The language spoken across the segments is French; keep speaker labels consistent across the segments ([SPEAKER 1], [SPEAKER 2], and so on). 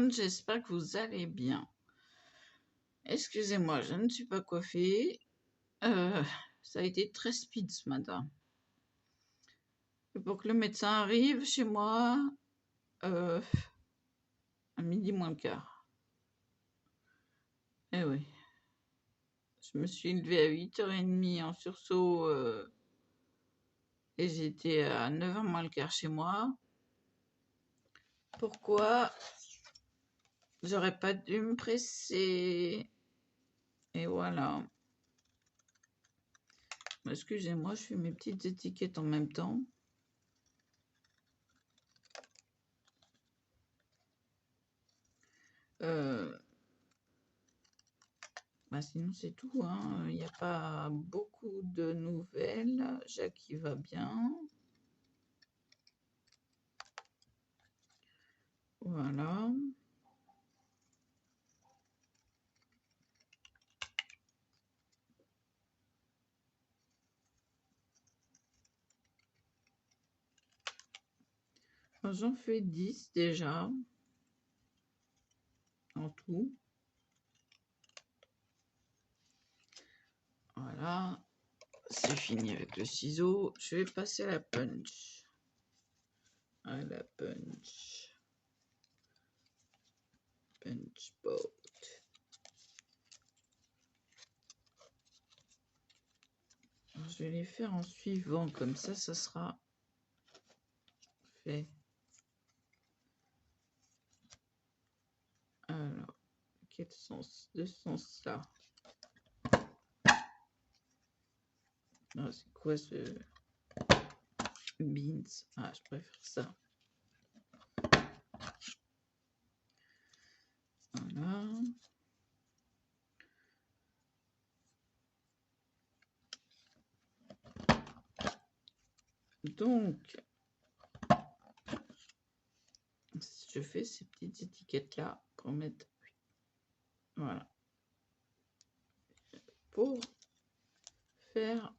[SPEAKER 1] monde, j'espère que vous allez bien. Excusez-moi, je ne suis pas coiffée. Ça a été très speed ce matin. Et pour que le médecin arrive chez moi, à midi moins le quart. Eh oui. Je me suis levée à 8h30 en sursaut et j'étais à 9h moins le quart chez moi. Pourquoi j'aurais pas dû me presser? Et voilà. Excusez-moi, je fais mes petites étiquettes en même temps. Sinon c'est tout, hein. Il n'y a pas beaucoup de nouvelles. Jacques il va bien. Voilà. J'en fais 10 déjà. En tout. Voilà. C'est fini avec le ciseau. Je vais passer à la punch. À la punch. Punch boat. Alors, je vais les faire en suivant. Comme ça sera fait. Alors, quel sens de sens là? C'est quoi ce beans? Ah, je préfère ça. Voilà. Donc, je fais ces petites étiquettes là pour mettre, voilà, pour faire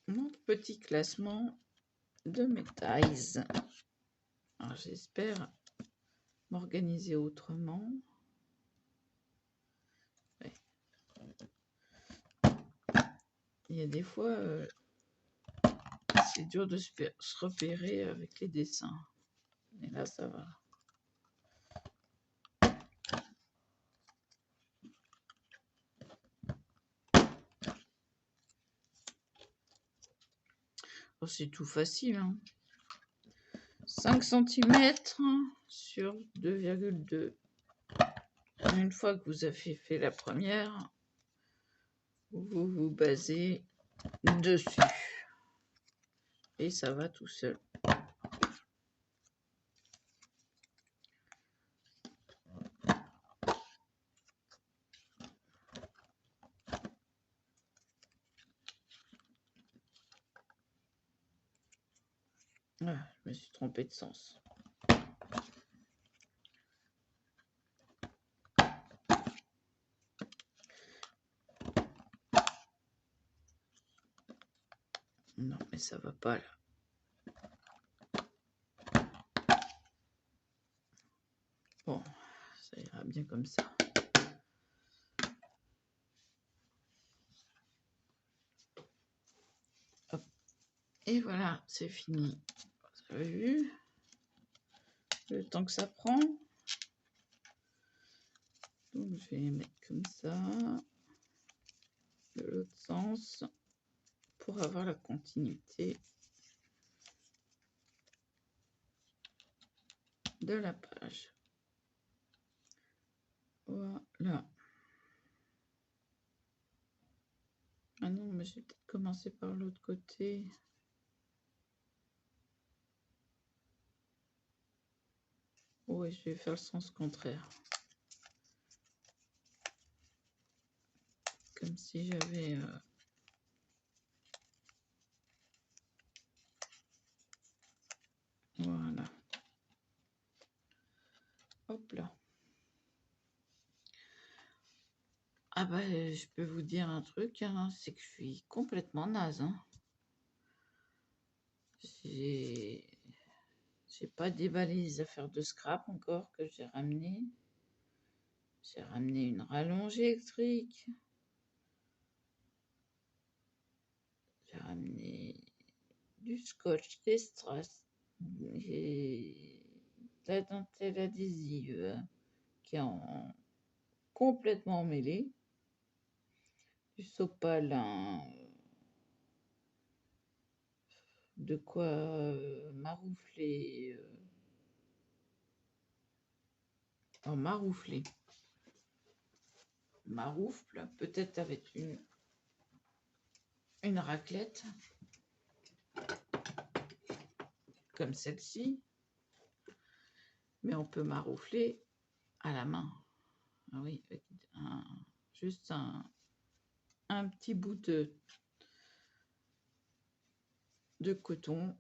[SPEAKER 1] mon petit classement de mes tailles. Alors, j'espère m'organiser autrement. Ouais. Il y a des fois, c'est dur de se repérer avec les dessins. Mais là, ça va. Oh, c'est tout facile, hein. 5 cm sur 2,2. Une fois que vous avez fait la première, vous vous basez dessus. Et ça va tout seul. Ah, je me suis trompée de sens. Non, mais ça va pas là. Bon, ça ira bien comme ça. Hop. Et voilà, c'est fini. Vous avez vu le temps que ça prend? Donc je vais les mettre comme ça, de l'autre sens, pour avoir la continuité de la page. Voilà. Ah non, mais j'ai peut-être commencé par l'autre côté. Oui, je vais faire le sens contraire. Comme si j'avais... Voilà. Hop là. Ah bah, je peux vous dire un truc, hein, c'est que je suis complètement naze. Hein. J'ai pas déballé les affaires de scrap encore que j'ai ramené. J'ai ramené une rallonge électrique. J'ai ramené du scotch, des strass, et de la dentelle adhésive qui est complètement emmêlée, du sopalin, de quoi maroufler, maroufler, maroufle, peut-être avec une raclette, comme celle-ci, mais on peut maroufler à la main. Ah oui, avec juste un petit bout de coton,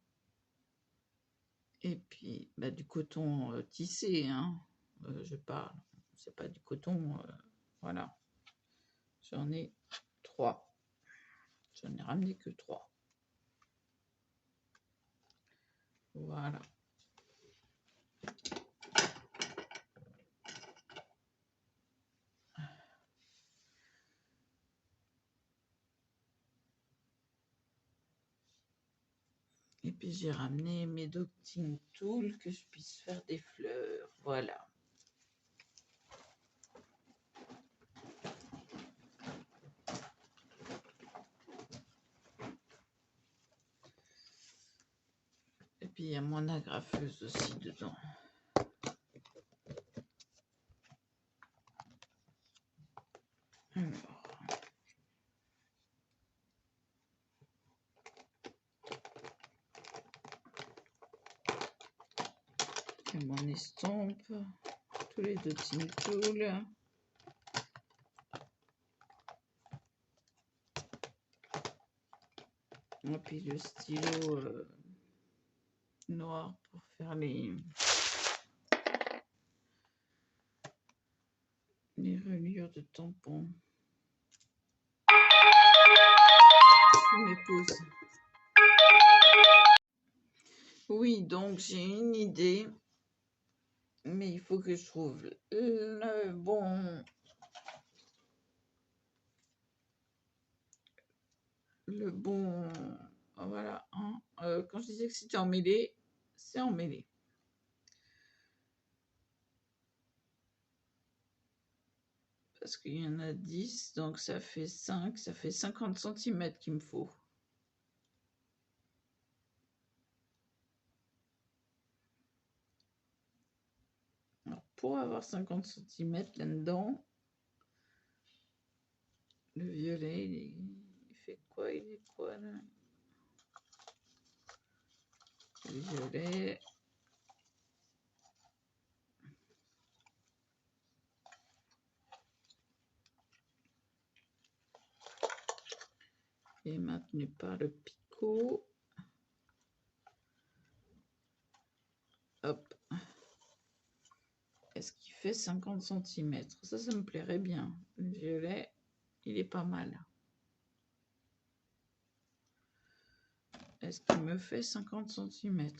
[SPEAKER 1] et puis du coton tissé, hein, je parle, c'est pas du coton, voilà. J'en ai 3. J'en ai ramené que 3. Voilà. Et puis j'ai ramené mes docking tools que je puisse faire des fleurs. Voilà. Et puis il y a mon agrafeuse aussi dedans. Alors. Et mon estompe, tous les docking tools. Et puis le stylo noir pour faire les reliures de tampons. Je m'épouse. Oui, donc j'ai une idée, mais il faut que je trouve le bon... Voilà. Hein. Quand je disais que c'était emmêlé, c'est emmêlé. Parce qu'il y en a 10, donc ça fait 5, ça fait 50 cm qu'il me faut. Alors, pour avoir 50 cm là-dedans, le violet, il fait quoi? Il est quoi là? Le violet. Il est maintenu par le picot. Hop. Est-ce qu'il fait 50 cm? Ça me plairait bien. Le violet, il est pas mal. Est-ce qu'il me fait 50 cm?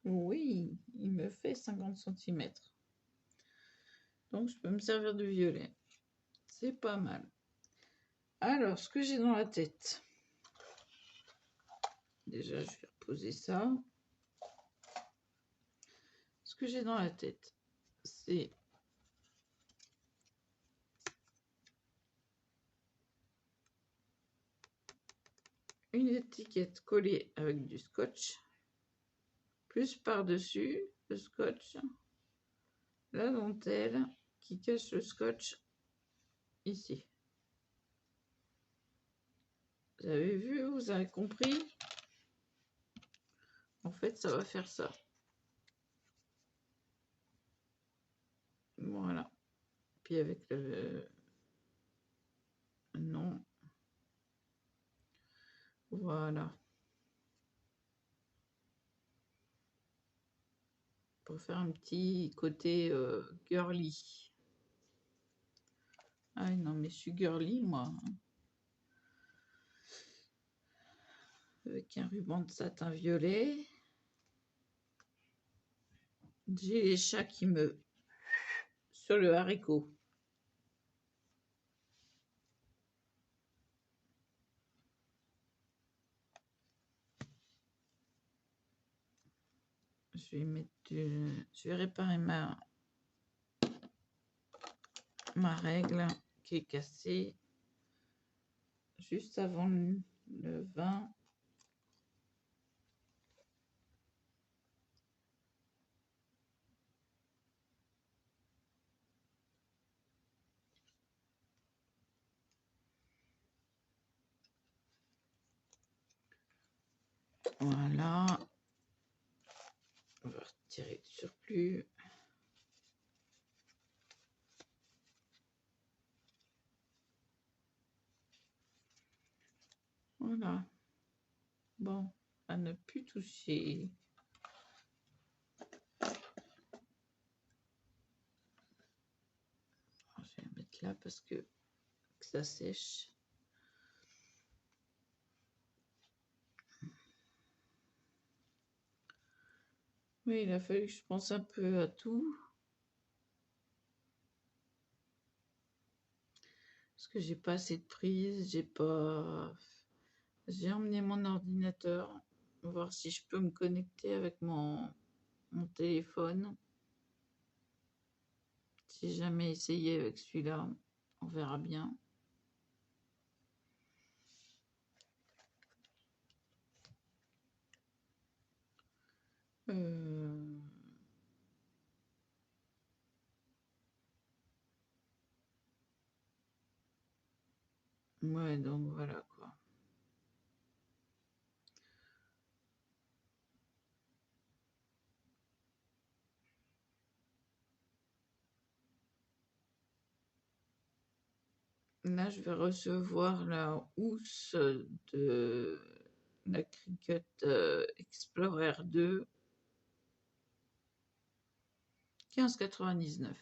[SPEAKER 1] Oui, il me fait 50 cm. Donc, je peux me servir du violet. C'est pas mal. Alors, ce que j'ai dans la tête. Déjà, je vais reposer ça. Ce que j'ai dans la tête, c'est une étiquette collée avec du scotch, plus par-dessus le scotch, la dentelle qui cache le scotch ici. Vous avez vu, vous avez compris? En fait, ça va faire ça. Voilà. Puis avec le... Non. Voilà. Pour faire un petit côté girly. Ah non, mais je suis girly, moi. Avec un ruban de satin violet. J'ai les chats qui me... sur le haricot. Je vais mettre je vais réparer ma règle qui est cassée juste avant le 20. Voilà. On va retirer le surplus. Voilà. Bon, à ne plus toucher. Je vais mettre là parce que ça sèche. Oui, il a fallu que je pense un peu à tout. Parce que j'ai pas assez de prise, j'ai pas... J'ai emmené mon ordinateur, voir si je peux me connecter avec mon téléphone. J'ai jamais essayé avec celui-là, on verra bien. Ouais, donc voilà quoi. Là, je vais recevoir la housse de la Cricut Explorer 2, 15,99.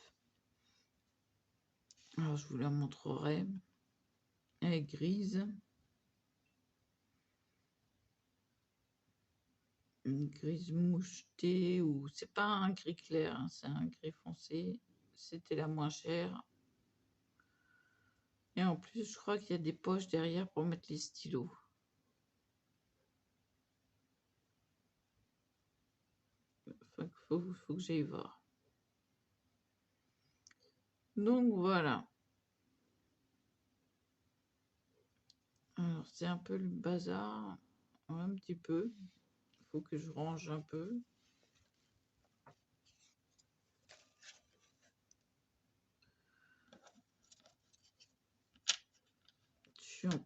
[SPEAKER 1] Alors, je vous la montrerai. Elle est grise. Une grise mouchetée, ou c'est pas un gris clair, hein, c'est un gris foncé. C'était la moins chère. Et en plus, je crois qu'il y a des poches derrière pour mettre les stylos. Enfin, faut que j'aille voir. Donc voilà. Alors c'est un peu le bazar, un petit peu. Il faut que je range un peu. Je suis en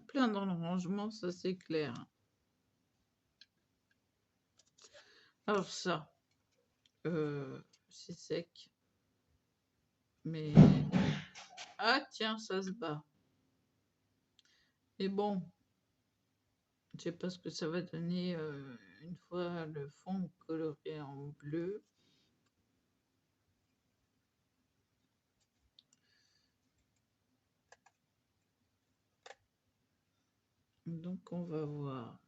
[SPEAKER 1] plein dans le rangement, ça c'est clair. Alors ça, c'est sec. Mais... Ah tiens, ça se bat. Et bon, je sais pas ce que ça va donner une fois le fond coloré en bleu. Donc on va voir.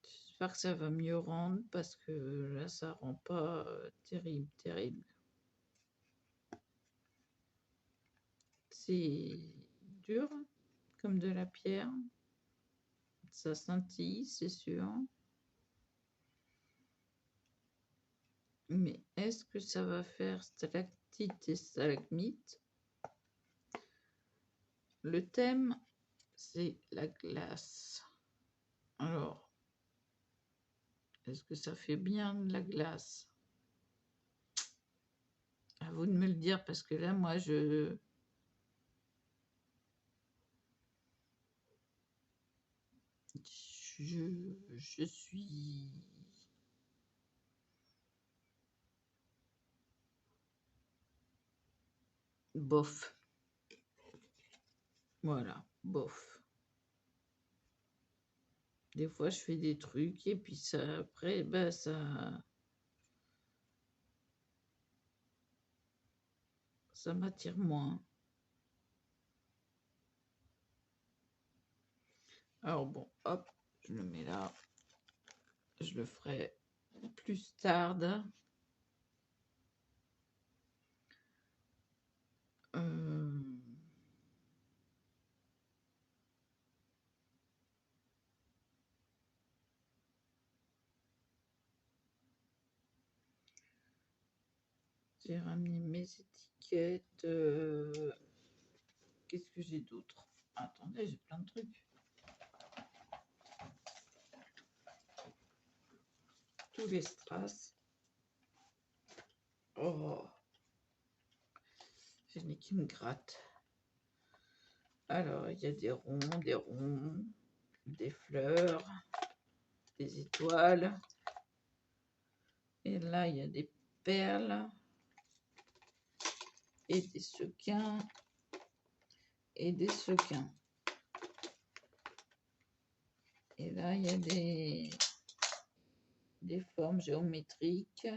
[SPEAKER 1] J'espère que ça va mieux rendre parce que là ça rend pas terrible. C'est dur comme de la pierre. Ça scintille, c'est sûr. Mais est-ce que ça va faire stalactite et stalagmite? Le thème, c'est la glace. Alors, est-ce que ça fait bien de la glace? À vous de me le dire, parce que là, moi, je suis bof. Voilà, bof. Des fois, je fais des trucs et puis ça, après, ben, ça ça m'attire moins. Alors bon, hop, je le mets là. Je le ferai plus tard. J'ai ramené mes étiquettes. Qu'est-ce que j'ai d'autre? Attendez, j'ai plein de trucs. Tous les strass. Oh, j'ai le nez qui me gratte. Alors, il y a des ronds, des fleurs, des étoiles. Et là, il y a des perles et des sequins et des sequins. Et là, il y a des formes géométriques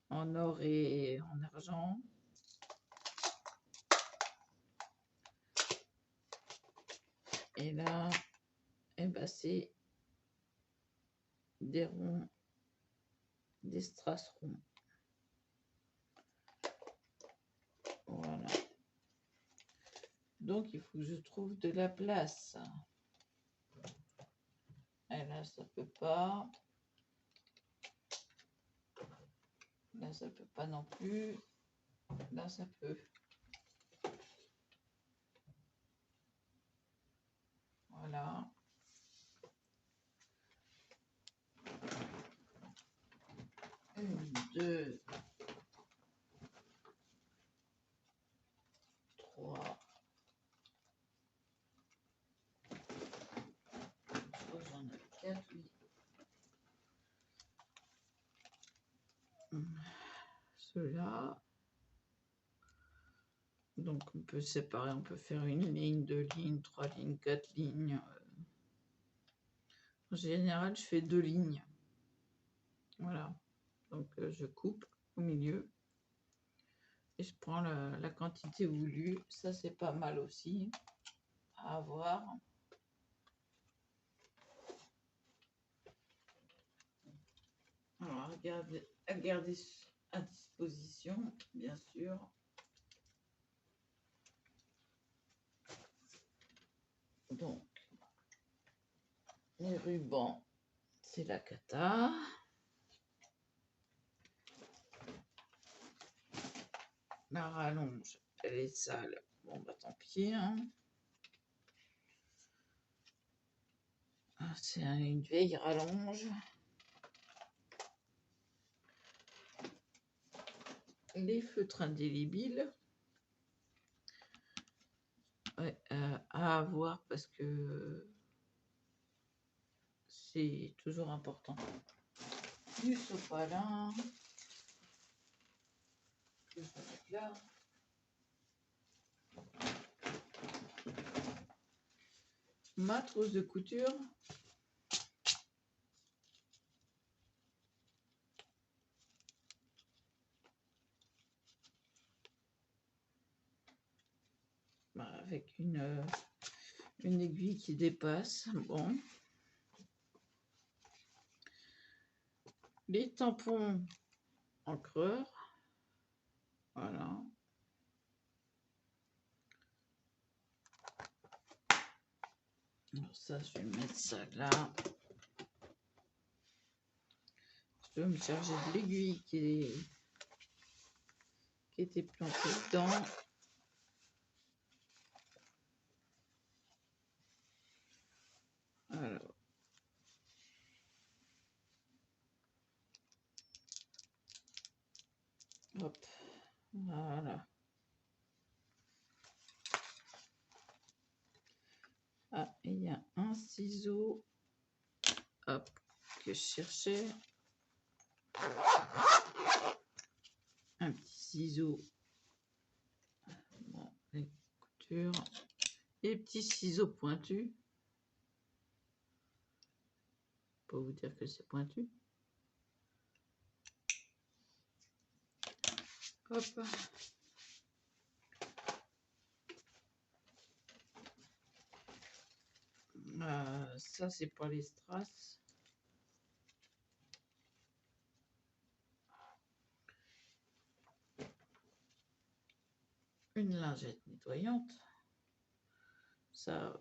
[SPEAKER 1] en or et en argent. Et là, eh ben, c'est des ronds, des strass ronds. Voilà. Donc, il faut que je trouve de la place. Et là, ça peut pas. Là, ça peut pas non plus. Là, ça peut. Voilà. Une, deux, trois. J'en ai quatre, oui. Ceux-là. Donc, on peut séparer, on peut faire une ligne, deux lignes, trois lignes, quatre lignes. En général, je fais 2 lignes. Voilà. Donc, je coupe au milieu. Et je prends la quantité voulue. Ça, c'est pas mal aussi à avoir. Alors, à garder à disposition, bien sûr. Donc, les rubans, c'est la cata. La rallonge, elle est sale. Bon, bah tant pis. Hein. C'est une vieille rallonge. Les feutres indélébiles. Ouais, à avoir parce que c'est toujours important. Du sopalin. Que je vais mettre là. Ma trousse de couture. Avec une aiguille qui dépasse. Bon. Les tampons encreurs. Voilà. Alors ça, je vais mettre ça là. Je vais me charger de l'aiguille qui était plantée dedans. Alors. Hop. Voilà. Ah, il y a un ciseau. Hop. Que je cherchais. Un petit ciseau. Bon, les coutures. Les petits ciseaux pointus. Pour vous dire que c'est pointu. Hop. Ça, c'est pour les strass. Une lingette nettoyante. Ça,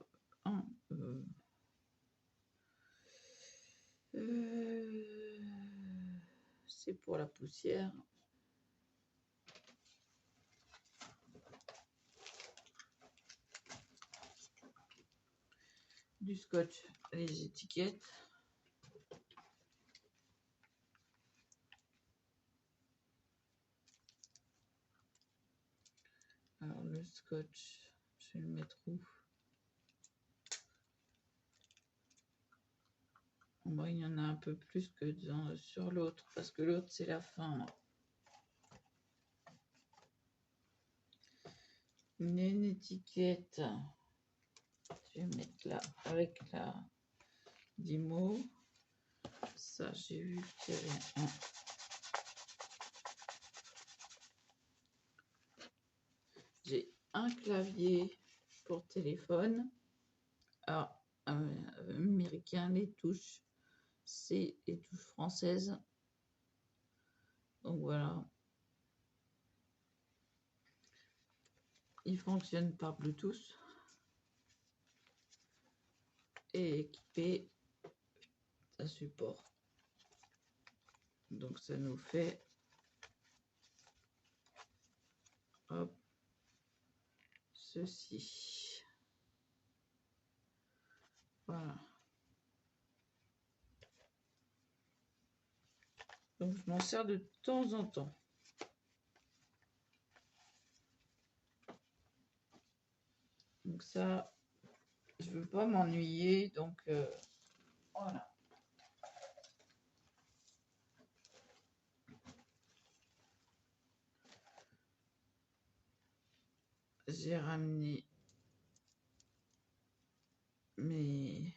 [SPEAKER 1] c'est pour la poussière. Du scotch, les étiquettes. Alors le scotch, je vais le mettre où? Bon, il y en a un peu plus que sur l'autre, parce que l'autre c'est la fin. Une étiquette, je vais mettre là avec la 10 mots. Ça, j'ai vu qu'il y avait un. J'ai un clavier pour téléphone. Alors, américain, les touches, c'est les touches françaises. Donc voilà. Il fonctionne par Bluetooth. Et équipé d'un support. Donc ça nous fait hop, ceci. Voilà. Donc je m'en sers de temps en temps. Donc ça, je veux pas m'ennuyer, donc voilà. J'ai ramené mes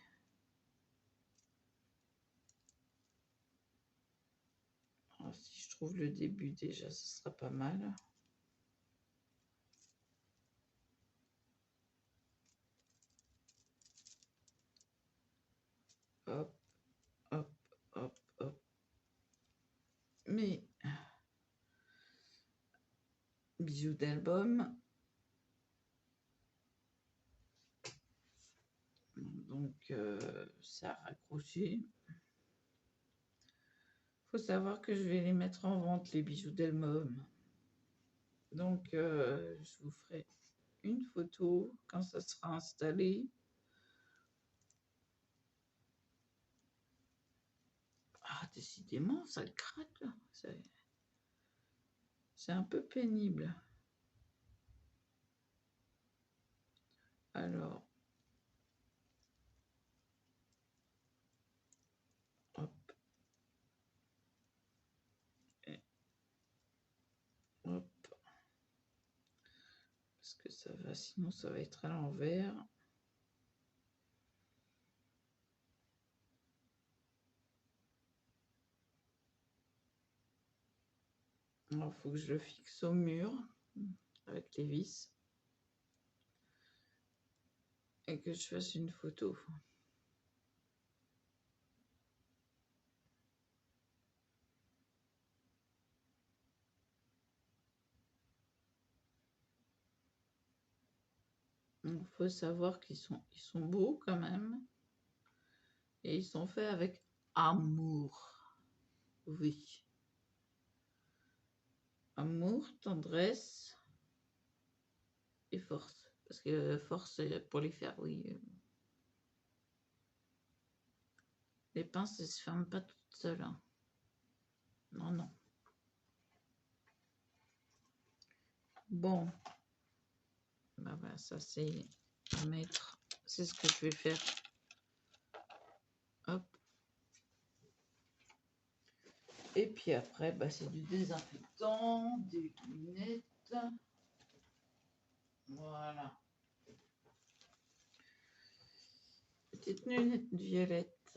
[SPEAKER 1] si je trouve le début déjà, ce sera pas mal. Hop, hop, hop, hop. Mes bijoux d'album. Donc, ça a raccroché. Faut savoir que je vais les mettre en vente, les bijoux d'album. Donc, je vous ferai une photo quand ça sera installé. Ah, décidément, ça craque là. C'est un peu pénible. Alors, hop. Et hop. Parce que ça va, sinon ça va être à l'envers. Alors, il faut que je le fixe au mur avec les vis. Et que je fasse une photo. Il faut savoir qu'ils sont beaux quand même. Et ils sont faits avec amour. Oui. Amour, tendresse et force. Parce que force, pour les faire, oui. Les pinces, elles se ferment pas toutes seules. Hein. Non, non. Bon. Bah, ça, c'est à mettre. C'est ce que je vais faire. Hop. Et puis après, bah, c'est du désinfectant, des lunettes. Voilà. Petite lunette violette.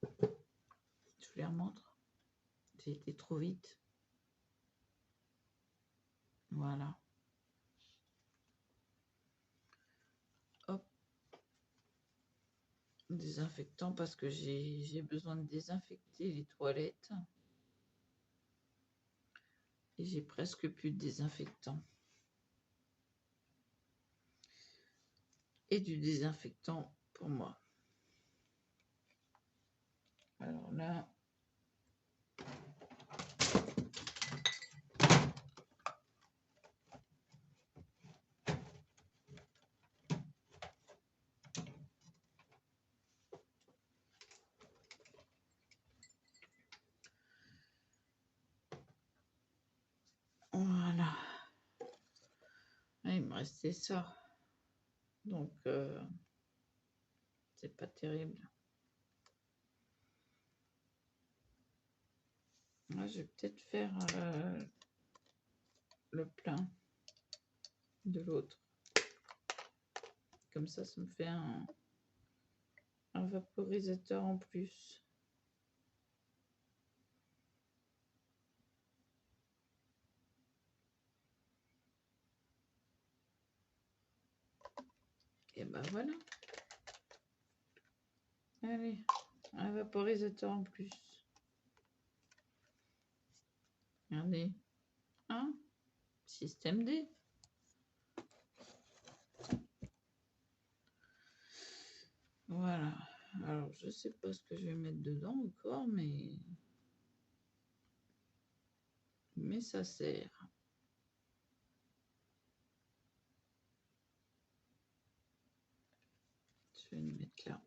[SPEAKER 1] Je vous les remontre. J'ai été trop vite. Voilà. Hop. Désinfectant parce que j'ai besoin de désinfecter les toilettes. Et j'ai presque plus de désinfectant. Et du désinfectant pour moi. Alors là, voilà. Ah, il me restait ça. Donc, c'est pas terrible. Moi, je vais peut-être faire le plein de l'autre. Comme ça me fait un vaporisateur en plus. Et ben voilà. Allez, un vaporisateur en plus. Regardez. Hein? Système D. Voilà. Alors, je sais pas ce que je vais mettre dedans encore, mais ça sert. Je vais le mettre là.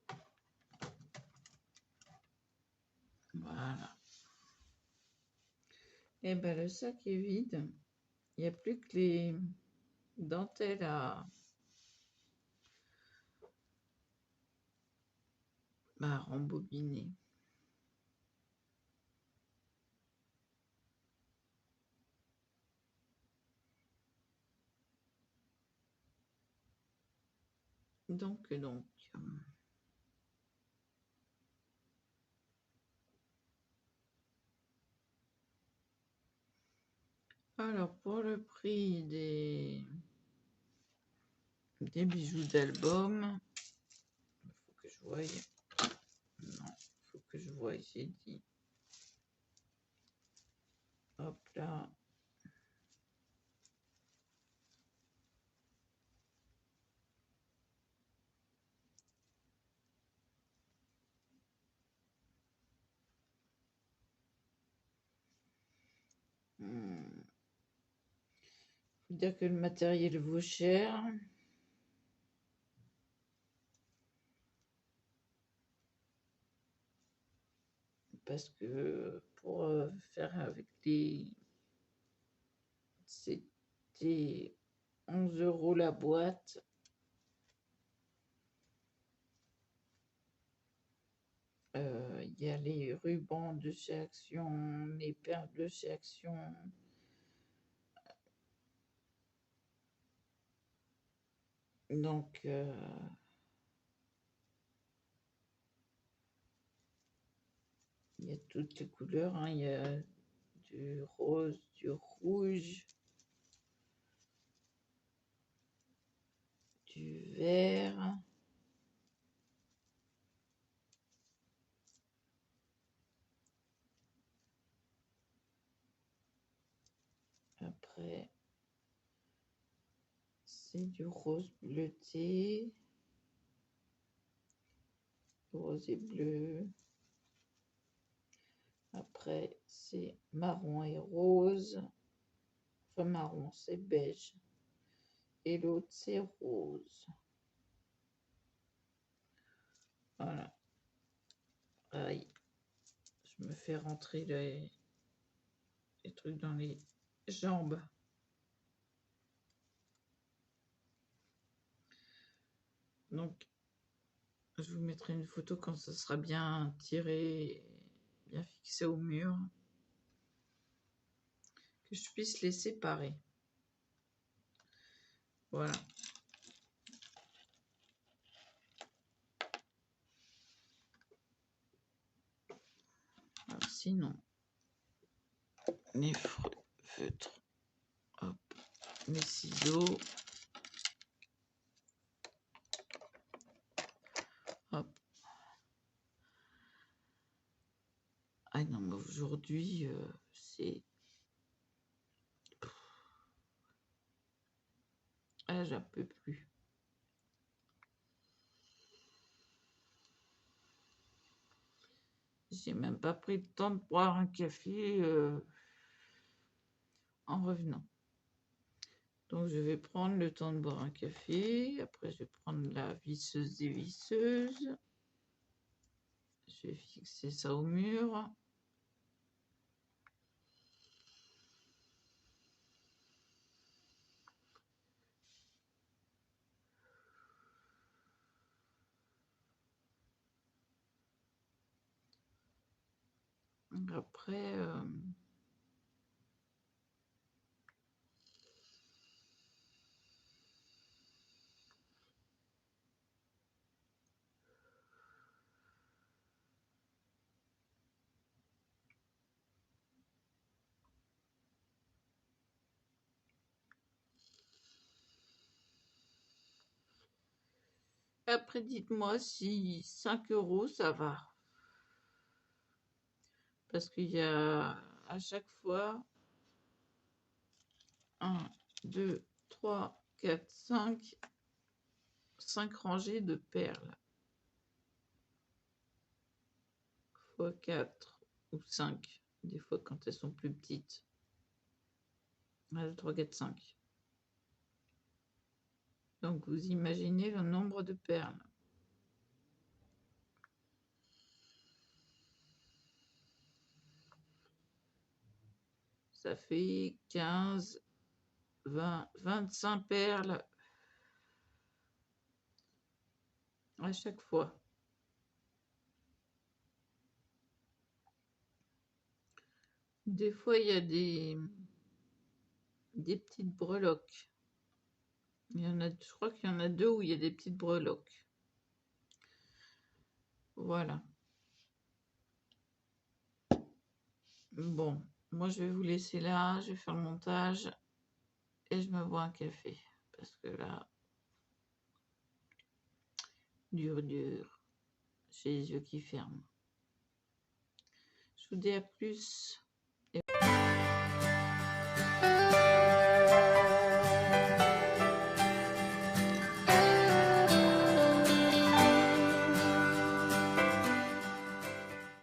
[SPEAKER 1] Voilà. Et ben le sac est vide. Il n'y a plus que les dentelles à rembobiner. Donc. Alors, pour le prix des bijoux d'album, il faut que je voie. Non, il faut que je voie, j'ai dit. Hop là. Faut dire que le matériel vaut cher. Parce que pour faire avec les... C'était 11 € la boîte. Il y a les rubans de chez Action, les perles de chez Action. Donc, il y a toutes les couleurs. Hein. Il y a du rose, du rouge, du vert. Après, c'est du rose bleuté, rose et bleu. Après, c'est marron et rose. Enfin, marron, c'est beige. Et l'autre, c'est rose. Voilà. Aïe. Je me fais rentrer les trucs dans les jambes. Donc, je vous mettrai une photo quand ça sera bien tiré, bien fixé au mur. Que je puisse les séparer. Voilà. Alors, sinon, les feutres. Hop. mes ciseaux. Hop. Ah non, mais aujourd'hui, c'est... Ah, j'en peux plus. J'ai même pas pris le temps de boire un café en revenant. Donc, je vais prendre le temps de boire un café. Après, je vais prendre la visseuse dévisseuse. Je vais fixer ça au mur. Après, dites-moi si 5 €, ça va. Parce qu'il y a à chaque fois 1, 2, 3, 4, 5 rangées de perles. Fois 4 ou 5, des fois quand elles sont plus petites. 1, 2, 3, 4, 5. Donc vous imaginez le nombre de perles. Ça fait 15, 20, 25 perles à chaque fois. Des fois, il y a des petites breloques. Il y en a, je crois qu'il y en a 2 où il y a des petites breloques. Voilà. Bon, moi je vais vous laisser là, je vais faire le montage et je me bois un café. Parce que là, dur, j'ai les yeux qui ferment. Je vous dis à plus.